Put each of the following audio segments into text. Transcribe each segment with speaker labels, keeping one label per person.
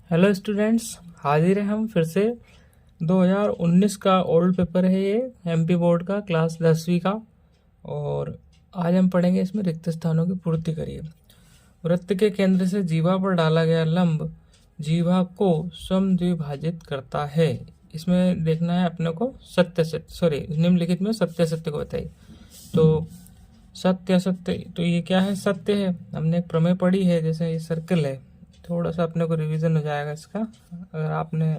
Speaker 1: Hello students, हाजिर हैं हम फिर से। 2019 का ओल्ड पेपर है ये, एमपी बोर्ड का, क्लास 10वीं का। और आज हम पढ़ेंगे इसमें रिक्त स्थानों की पूर्ति करिए। वृत्त के केंद्र से जीवा पर डाला गया लंब जीवा को समद्विभाजित करता है। इसमें देखना है अपने को निम्नलिखित में सत्य सत्य को बताइए। तो सत्य सत्य, तो ये क्या है? सत्य है। हमने एक प्रमेय पढ़ी है, जैसे ये सर्कल है। थोड़ा सा अपने को रिवीजन हो जाएगा इसका, अगर आपने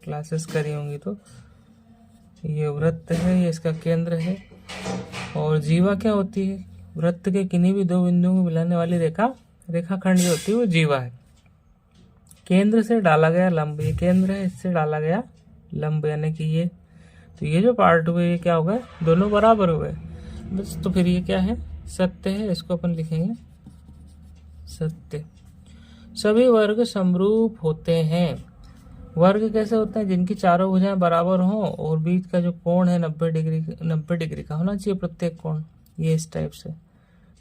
Speaker 1: क्लासेस करी होंगी तो। ये वृत्त है, ये इसका केंद्र है। और जीवा क्या होती है? वृत्त के किन्हीं भी दो बिंदुओं को मिलाने वाली रेखाखंड जो होती है वो जीवा है। केंद्र से डाला गया लंब, ये केंद्र है, इससे डाला गया लंब यानी कि ये। तो ये जो पार्ट हुए ये क्या हो गए? दोनों बराबर हो गए बस। तो फिर ये क्या है? सत्य है। इसको अपन लिखेंगे सत्य। सभी वर्ग समरूप होते हैं। वर्ग कैसे होते हैं? जिनकी चारों भुजाएं बराबर हों और बीच का जो कोण है 90 डिग्री का होना चाहिए प्रत्येक कोण। ये इस टाइप से,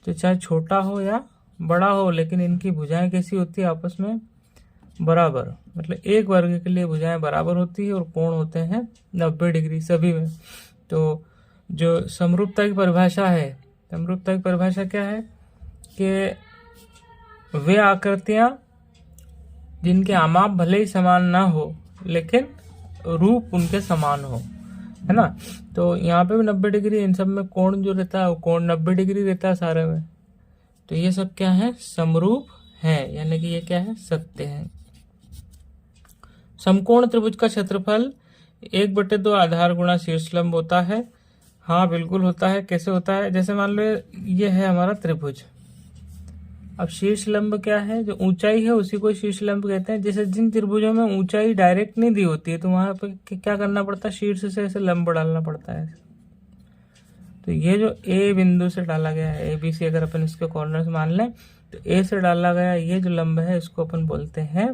Speaker 1: तो चाहे छोटा हो या बड़ा हो, लेकिन इनकी भुजाएं कैसी होती है? आपस में बराबर। मतलब एक वर्ग के लिए भुजाएं बराबर होती है और कोण होते हैं 90 डिग्री सभी में। तो जो समरूपता की परिभाषा है, समरूपता की परिभाषा क्या है? कि वे आकृतियां जिनके आमाप भले ही समान ना हो लेकिन रूप उनके समान हो, है ना। तो यहाँ पे भी 90 डिग्री, इन सब में कोण जो रहता है वो कोण 90 डिग्री रहता है सारे में। तो ये सब क्या है? समरूप है, यानी कि ये क्या है? सत्य है। समकोण त्रिभुज का क्षेत्रफल 1/2 आधार गुणा शीर्ष लंब होता है। हाँ बिल्कुल होता है। कैसे होता है? जैसे मान लो ये है हमारा त्रिभुज। अब शीर्ष लंब क्या है? जो ऊंचाई है उसी को शीर्ष लंब कहते हैं। जैसे जिन त्रिभुजों में ऊंचाई डायरेक्ट नहीं दी होती है तो वहां पे क्या करना पड़ता है? शीर्ष से ऐसे लंब डालना पड़ता है। तो ये जो ए बिंदु से डाला गया है, ABC अगर अपन इसके कॉर्नर्स मान लें, तो ए से डाला गया ये जो लंब है इसको अपन बोलते हैं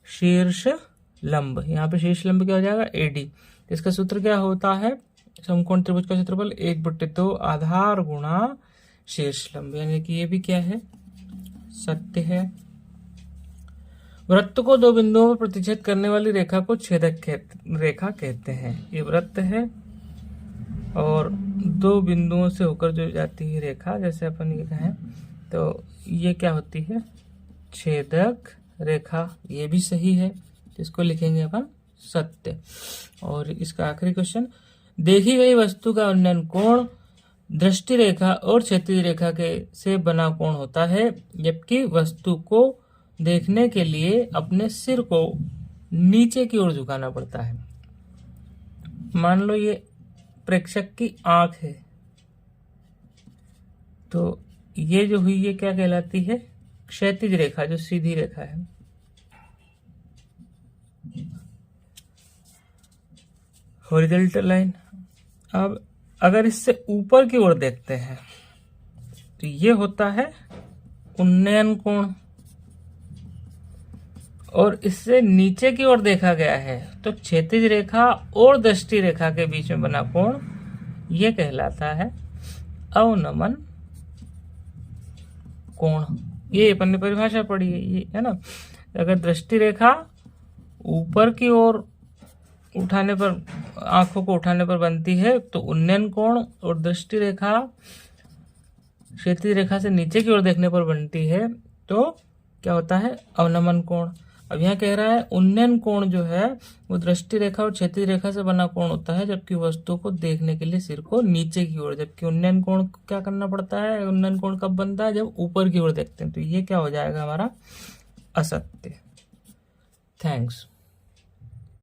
Speaker 1: शीर्ष लंब। यहाँ पे शीर्ष लंब क्या हो जाएगा? AD। इसका सूत्र क्या होता है? समकोण त्रिभुज का क्षेत्रफल 1/2 आधार गुणा शीर्ष लंब, यानी कि ये भी क्या है? सत्य है। वृत्त को दो बिंदुओं पर प्रतिच्छेद करने वाली रेखा को छेदक रेखा कहते हैं। ये वृत्त है और दो बिंदुओं से होकर जो जाती है रेखा, जैसे अपन ये कहें तो ये क्या होती है? छेदक रेखा। ये भी सही है, इसको लिखेंगे अपन सत्य। और इसका आखिरी क्वेश्चन, देखी गई वस्तु का उन्नयन कोण दृष्टि रेखा और क्षैतिज रेखा के से बना कोण होता है, जबकि वस्तु को देखने के लिए अपने सिर को नीचे की ओर झुकाना पड़ता है। मान लो ये प्रेक्षक की आंख है, तो ये जो हुई ये क्या कहलाती है? क्षैतिज रेखा, जो सीधी रेखा है। Horizontal line. अब अगर इससे ऊपर की ओर देखते हैं तो ये होता है उन्नयन कोण, और इससे नीचे की ओर देखा गया है तो क्षैतिज रेखा और दृष्टि रेखा के बीच में बना कोण ये कहलाता है अवनमन कोण। ये अपन ने परिभाषा पढ़ी है, ये है ना। अगर दृष्टि रेखा ऊपर की ओर उठाने पर, आंखों को उठाने पर बनती है तो उन्नयन कोण, और दृष्टि रेखा क्षैतिज रेखा से नीचे की ओर देखने पर बनती है तो क्या होता है? अवनमन कोण। अब यहाँ कह रहा है उन्नयन कोण जो है वो दृष्टि रेखा और क्षैतिज रेखा से बना कोण होता है, जबकि वस्तु को देखने के लिए सिर को नीचे की ओर। जबकि उन्नयन कोण क्या करना पड़ता है? उन्नयन कोण कब बनता है? जब ऊपर की ओर देखते हैं। तो ये क्या हो जाएगा हमारा? असत्य। थैंक्स।